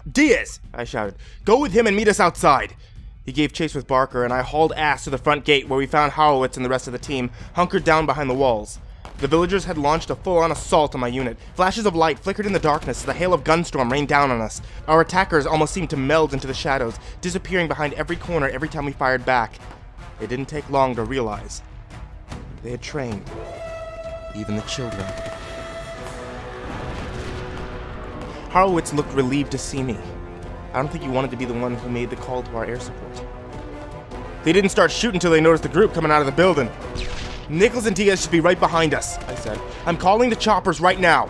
"Diaz!" I shouted. "Go with him and meet us outside." He gave chase with Barker, and I hauled ass to the front gate where we found Horowitz and the rest of the team hunkered down behind the walls. The villagers had launched a full-on assault on my unit. Flashes of light flickered in the darkness as the hail of gunstorm rained down on us. Our attackers almost seemed to meld into the shadows, disappearing behind every corner every time we fired back. It didn't take long to realize. They had trained. Even the children. Horowitz looked relieved to see me. I don't think he wanted to be the one who made the call to our air support. "They didn't start shooting until they noticed the group coming out of the building." "Nichols and Diaz should be right behind us," I said. "I'm calling the choppers right now."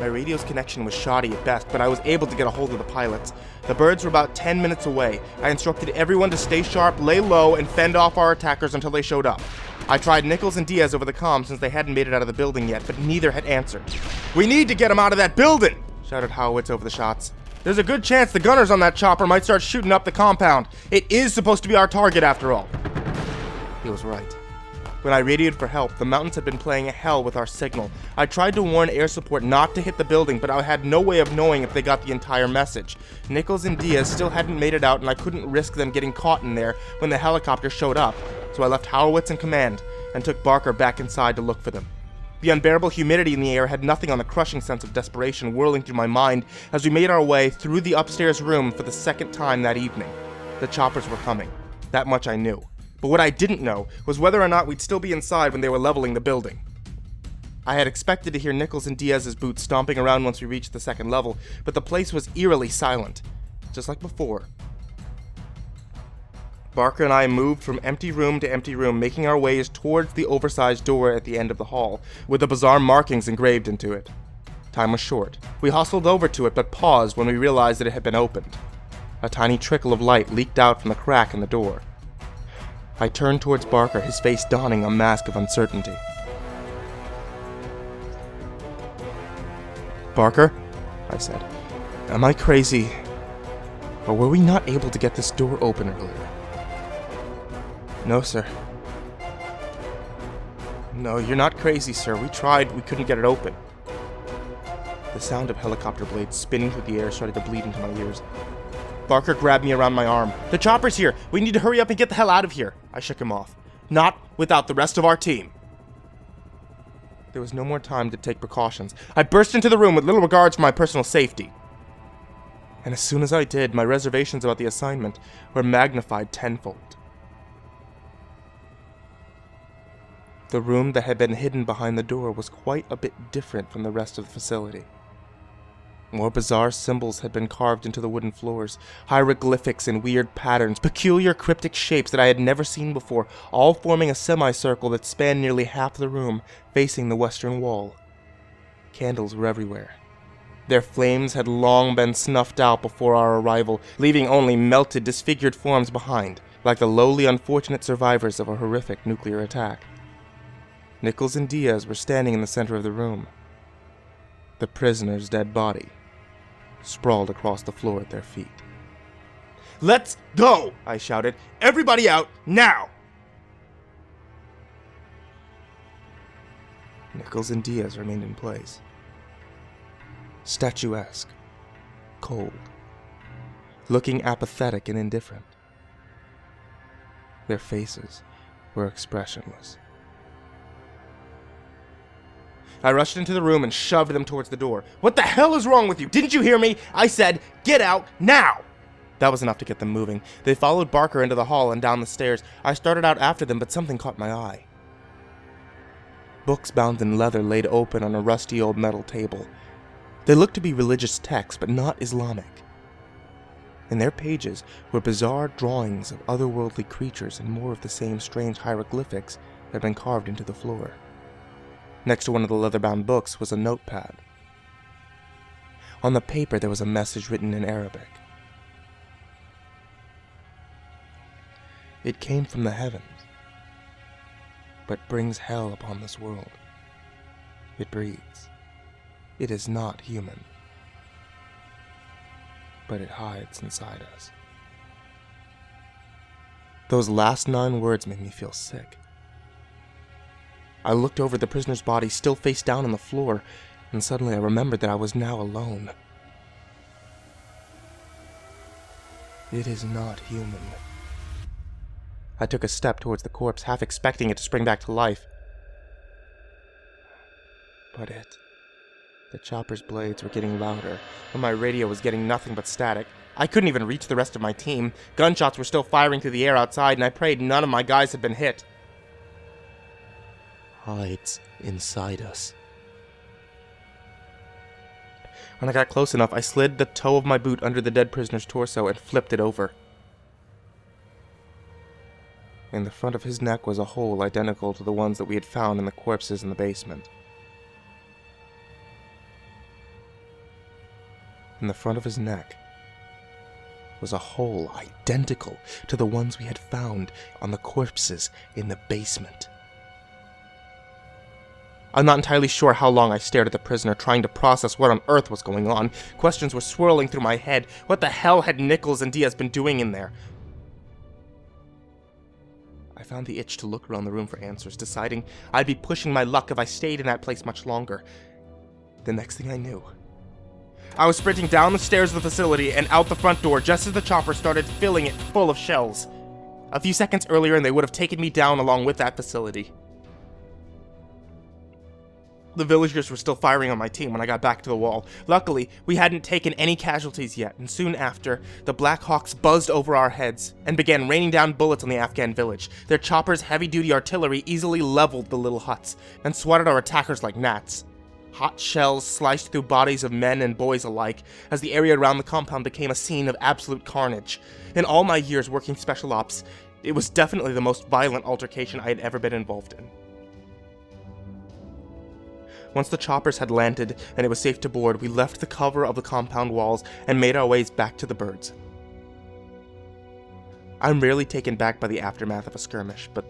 My radio's connection was shoddy at best, but I was able to get a hold of the pilots. The birds were about 10 minutes away. I instructed everyone to stay sharp, lay low, and fend off our attackers until they showed up. I tried Nichols and Diaz over the comm since they hadn't made it out of the building yet, but neither had answered. "We need to get them out of that building!" shouted Horowitz over the shots. "There's a good chance the gunners on that chopper might start shooting up the compound. It is supposed to be our target after all." He was right. When I radioed for help, the mountains had been playing hell with our signal. I tried to warn air support not to hit the building, but I had no way of knowing if they got the entire message. Nichols and Diaz still hadn't made it out, and I couldn't risk them getting caught in there when the helicopter showed up, so I left Horowitz in command and took Barker back inside to look for them. The unbearable humidity in the air had nothing on the crushing sense of desperation whirling through my mind as we made our way through the upstairs room for the second time that evening. The choppers were coming. That much I knew. But what I didn't know was whether or not we'd still be inside when they were leveling the building. I had expected to hear Nichols and Diaz's boots stomping around once we reached the second level, but the place was eerily silent, just like before. Barker and I moved from empty room to empty room, making our ways towards the oversized door at the end of the hall, with the bizarre markings engraved into it. Time was short. We hustled over to it, but paused when we realized that it had been opened. A tiny trickle of light leaked out from the crack in the door. I turned towards Barker, his face donning a mask of uncertainty. "Barker," I said, "am I crazy? Or were we not able to get this door open earlier?" "No, sir." "No, you're not crazy, sir. We tried. We couldn't get it open." The sound of helicopter blades spinning through the air started to bleed into my ears. Barker grabbed me around my arm. "The chopper's here! We need to hurry up and get the hell out of here!" I shook him off. "Not without the rest of our team!" There was no more time to take precautions. I burst into the room with little regards for my personal safety. And as soon as I did, my reservations about the assignment were magnified tenfold. The room that had been hidden behind the door was quite a bit different from the rest of the facility. More bizarre symbols had been carved into the wooden floors, hieroglyphics in weird patterns, peculiar cryptic shapes that I had never seen before, all forming a semicircle that spanned nearly half the room, facing the western wall. Candles were everywhere. Their flames had long been snuffed out before our arrival, leaving only melted, disfigured forms behind, like the lowly unfortunate survivors of a horrific nuclear attack. Nichols and Diaz were standing in the center of the room. The prisoner's dead body sprawled across the floor at their feet. "Let's go!" I shouted. "Everybody out, now!" Nichols and Diaz remained in place. Statuesque, cold, looking apathetic and indifferent. Their faces were expressionless. I rushed into the room and shoved them towards the door. "What the hell is wrong with you? Didn't you hear me? I said, get out, now!" That was enough to get them moving. They followed Barker into the hall and down the stairs. I started out after them, but something caught my eye. Books bound in leather laid open on a rusty old metal table. They looked to be religious texts, but not Islamic. In their pages were bizarre drawings of otherworldly creatures and more of the same strange hieroglyphics that had been carved into the floor. Next to one of the leather-bound books was a notepad. On the paper there was a message written in Arabic. It came from the heavens, but brings hell upon this world. It breathes. It is not human, but it hides inside us. Those last 9 words made me feel sick. I looked over the prisoner's body, still face down on the floor, and suddenly I remembered that I was now alone. It is not human. I took a step towards the corpse, half expecting it to spring back to life. But the chopper's blades were getting louder, and my radio was getting nothing but static. I couldn't even reach the rest of my team. Gunshots were still firing through the air outside, and I prayed none of my guys had been hit. Hides inside us. When I got close enough, I slid the toe of my boot under the dead prisoner's torso and flipped it over. In the front of his neck was a hole identical to the ones that we had found in the corpses in the basement. In the front of his neck was a hole identical to the ones we had found on the corpses in the basement. I'm not entirely sure how long I stared at the prisoner, trying to process what on earth was going on. Questions were swirling through my head. What the hell had Nichols and Diaz been doing in there? I found the itch to look around the room for answers, deciding I'd be pushing my luck if I stayed in that place much longer. The next thing I knew, I was sprinting down the stairs of the facility and out the front door just as the chopper started filling it full of shells. A few seconds earlier and they would have taken me down along with that facility. The villagers were still firing on my team when I got back to the wall. Luckily, we hadn't taken any casualties yet, and soon after, the Black Hawks buzzed over our heads and began raining down bullets on the Afghan village. Their choppers' heavy-duty artillery easily leveled the little huts and swatted our attackers like gnats. Hot shells sliced through bodies of men and boys alike as the area around the compound became a scene of absolute carnage. In all my years working special ops, it was definitely the most violent altercation I had ever been involved in. Once the choppers had landed and it was safe to board, we left the cover of the compound walls and made our ways back to the birds. I'm rarely taken back by the aftermath of a skirmish, but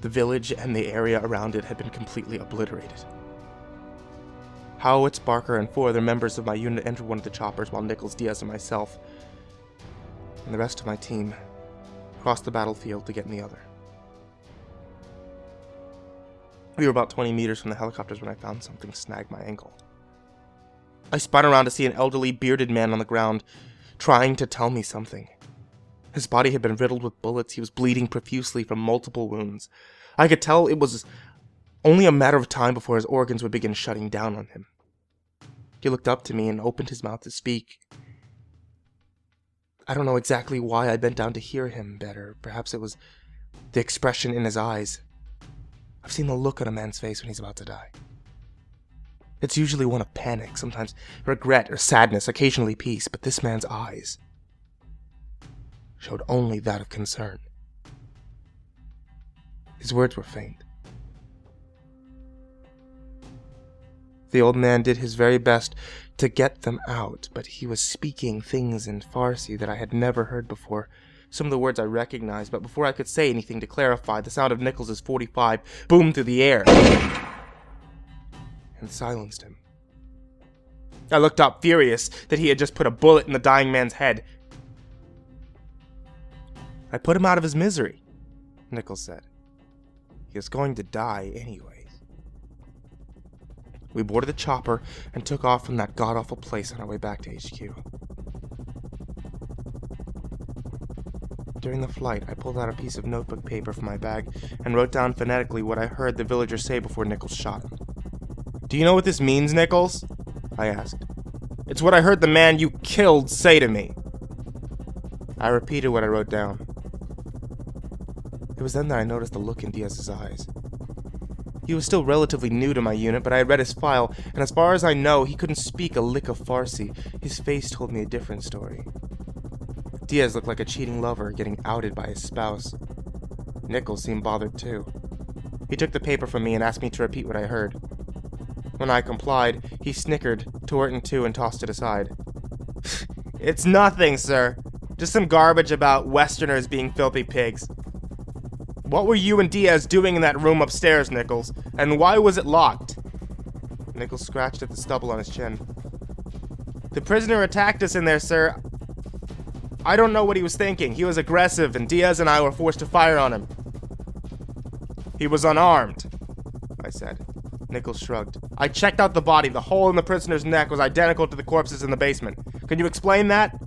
the village and the area around it had been completely obliterated. Howitz, Barker, and 4 other members of my unit entered one of the choppers while Nichols, Diaz, and myself, and the rest of my team, crossed the battlefield to get in the other. We were about 20 meters from the helicopters when I found something snag my ankle. I spun around to see an elderly, bearded man on the ground, trying to tell me something. His body had been riddled with bullets. He was bleeding profusely from multiple wounds. I could tell it was only a matter of time before his organs would begin shutting down on him. He looked up to me and opened his mouth to speak. I don't know exactly why I bent down to hear him better. Perhaps it was the expression in his eyes. I've seen the look on a man's face when he's about to die. It's usually one of panic, sometimes regret or sadness, occasionally peace, but this man's eyes showed only that of concern. His words were faint. The old man did his very best to get them out, but he was speaking things in Farsi that I had never heard before. Some of the words I recognized, but before I could say anything to clarify, the sound of Nichols' .45 boomed through the air and silenced him. I looked up, furious that he had just put a bullet in the dying man's head. I put him out of his misery, Nichols said. He was going to die anyways. We boarded the chopper and took off from that god-awful place on our way back to HQ. During the flight, I pulled out a piece of notebook paper from my bag and wrote down phonetically what I heard the villagers say before Nichols shot him. "Do you know what this means, Nichols?" I asked. "It's what I heard the man you killed say to me." I repeated what I wrote down. It was then that I noticed the look in Diaz's eyes. He was still relatively new to my unit, but I had read his file, and as far as I know, he couldn't speak a lick of Farsi. His face told me a different story. Diaz looked like a cheating lover getting outed by his spouse. Nichols seemed bothered too. He took the paper from me and asked me to repeat what I heard. When I complied, he snickered, tore it in two, and tossed it aside. "It's nothing, sir. Just some garbage about Westerners being filthy pigs." "What were you and Diaz doing in that room upstairs, Nichols? And why was it locked?" Nichols scratched at the stubble on his chin. "The prisoner attacked us in there, sir. I don't know what he was thinking. He was aggressive, and Diaz and I were forced to fire on him." "He was unarmed," I said. Nichols shrugged. "I checked out the body. The hole in the prisoner's neck was identical to the corpses in the basement. Can you explain that?"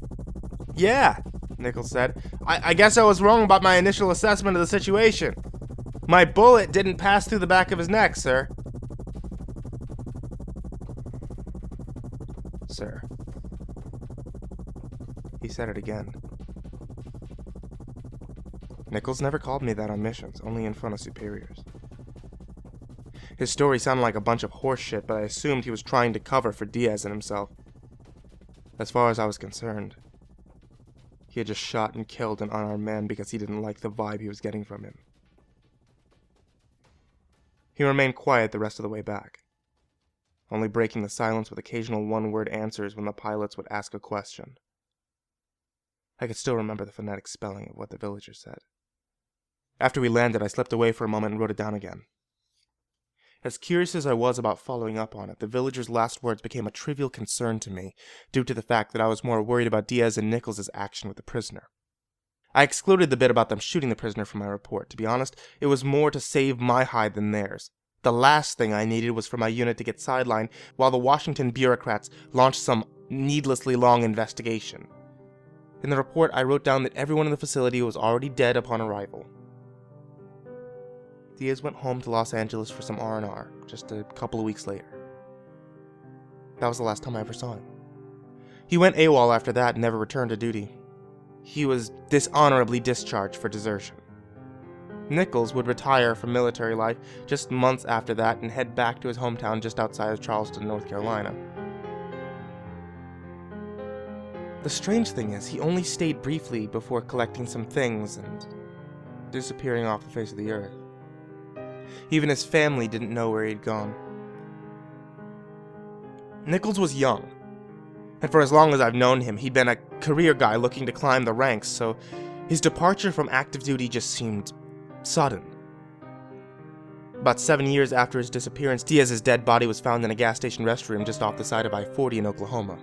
Yeah, Nichols said. I guess I was wrong about my initial assessment of the situation. My bullet didn't pass through the back of his neck, sir. Sir. He said it again. Nichols never called me that on missions, only in front of superiors. His story sounded like a bunch of horse shit, but I assumed he was trying to cover for Diaz and himself. As far as I was concerned, he had just shot and killed an unarmed man because he didn't like the vibe he was getting from him. He remained quiet the rest of the way back, only breaking the silence with occasional one-word answers when the pilots would ask a question. I could still remember the phonetic spelling of what the villagers said. After we landed, I slipped away for a moment and wrote it down again. As curious as I was about following up on it, the villagers' last words became a trivial concern to me, due to the fact that I was more worried about Diaz and Nichols' action with the prisoner. I excluded the bit about them shooting the prisoner from my report. To be honest, it was more to save my hide than theirs. The last thing I needed was for my unit to get sidelined while the Washington bureaucrats launched some needlessly long investigation. In the report, I wrote down that everyone in the facility was already dead upon arrival. Diaz went home to Los Angeles for some R&R just a couple of weeks later. That was the last time I ever saw him. He went AWOL after that and never returned to duty. He was dishonorably discharged for desertion. Nichols would retire from military life just months after that and head back to his hometown just outside of Charleston, North Carolina. The strange thing is, he only stayed briefly before collecting some things and disappearing off the face of the earth. Even his family didn't know where he'd gone. Nichols was young, and for as long as I've known him, he'd been a career guy looking to climb the ranks, so his departure from active duty just seemed sudden. About 7 years after his disappearance, Diaz's dead body was found in a gas station restroom just off the side of I-40 in Oklahoma.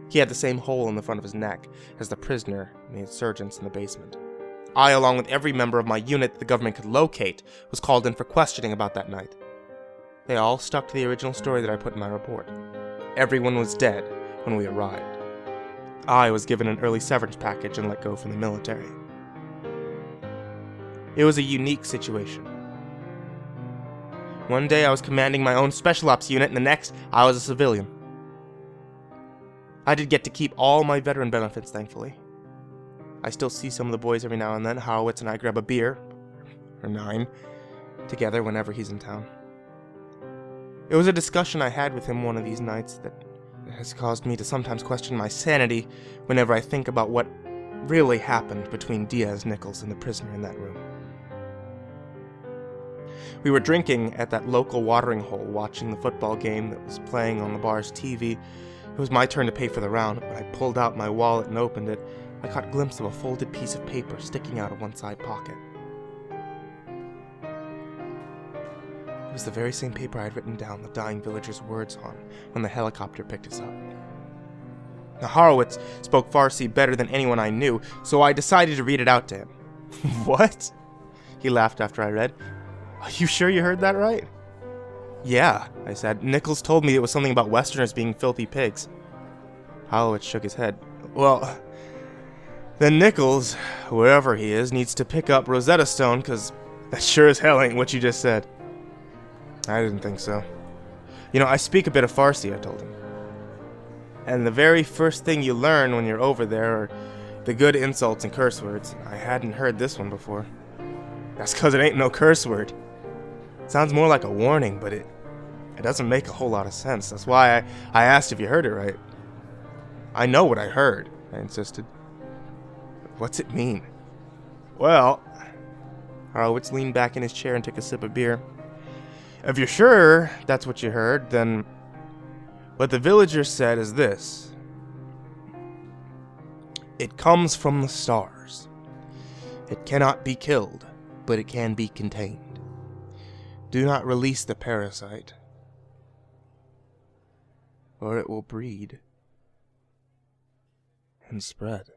He had the same hole in the front of his neck as the prisoner and the insurgents in the basement. I, along with every member of my unit that the government could locate, was called in for questioning about that night. They all stuck to the original story that I put in my report. Everyone was dead when we arrived. I was given an early severance package and let go from the military. It was a unique situation. One day I was commanding my own special ops unit, and the next I was a civilian. I did get to keep all my veteran benefits, thankfully. I still see some of the boys every now and then. Horowitz and I grab a beer, or 9, together whenever he's in town. It was a discussion I had with him one of these nights that has caused me to sometimes question my sanity whenever I think about what really happened between Diaz, Nichols, and the prisoner in that room. We were drinking at that local watering hole, watching the football game that was playing on the bar's TV. It was my turn to pay for the round. When I pulled out my wallet and opened it, I caught a glimpse of a folded piece of paper sticking out of one side pocket. It was the very same paper I had written down the dying villager's words on when the helicopter picked us up. Now, Horowitz spoke Farsi better than anyone I knew, so I decided to read it out to him. What? He laughed after I read. Are you sure you heard that right? Yeah, I said. Nichols told me it was something about Westerners being filthy pigs. Horowitz shook his head. Well, then Nichols, wherever he is, needs to pick up Rosetta Stone, because that sure as hell ain't what you just said. I didn't think so. You know, I speak a bit of Farsi, I told him. And the very first thing you learn when you're over there are the good insults and curse words. I hadn't heard this one before. That's because it ain't no curse word. It sounds more like a warning, but it doesn't make a whole lot of sense. That's why I asked if you heard it right. I know what I heard, I insisted. What's it mean? Well, Horowitz leaned back in his chair and took a sip of beer. If you're sure that's what you heard, then what the villager said is this. It comes from the stars. It cannot be killed, but it can be contained. Do not release the parasite, or it will breed and spread.